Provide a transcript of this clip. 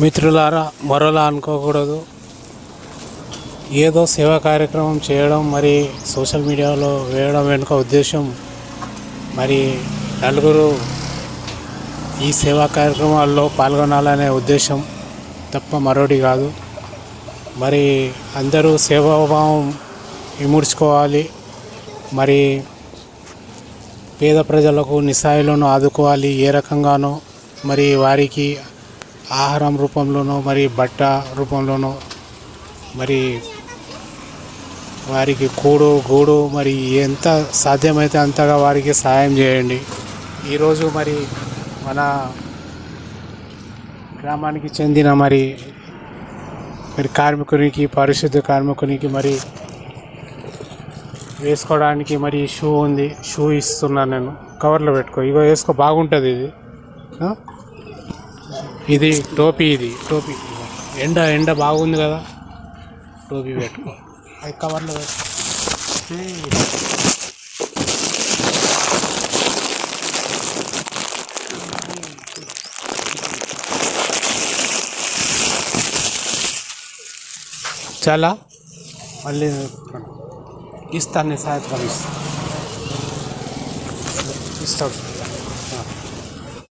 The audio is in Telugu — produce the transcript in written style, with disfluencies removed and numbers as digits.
మిత్రులారా, మరోలా అనుకోకూడదు. ఏదో సేవా కార్యక్రమం చేయడం, మరి సోషల్ మీడియాలో వేయడం వెనుక ఉద్దేశం మరి నలుగురు ఈ సేవా కార్యక్రమాల్లో పాల్గొనాలనే ఉద్దేశం తప్ప మరోటి కాదు. మరి అందరూ సేవాభావం ఇముడ్చుకోవాలి. మరి పేద ప్రజలకు నిస్సహాయులను ఆదుకోవాలి. ఏ రకంగానో మరి వారికి ఆహారం రూపంలోనో మరి బట్ట రూపంలోనో మరి వారికి గూడు మరి ఎంత సాధ్యమైతే అంతగా వారికి సహాయం చేయండి. ఈరోజు మరి మన గ్రామానికి చెందిన మరి కార్మికునికి, పారిశుద్ధ కార్మికునికి మరి వేసుకోవడానికి మరి షూ ఉంది. షూ ఇస్తున్నాను నేను. కవర్లో పెట్టుకో, ఇగో వేసుకో, బాగుంటుంది ఇది. ఇది టోపీ, ఇది టోపీ. ఎండ బాగుంది కదా, టోపీ పెట్టుకో. అది కవర్లో పెట్టుకో. చాలా మళ్ళీ ఇస్తాను, సాయంత్రం ఇస్తాను.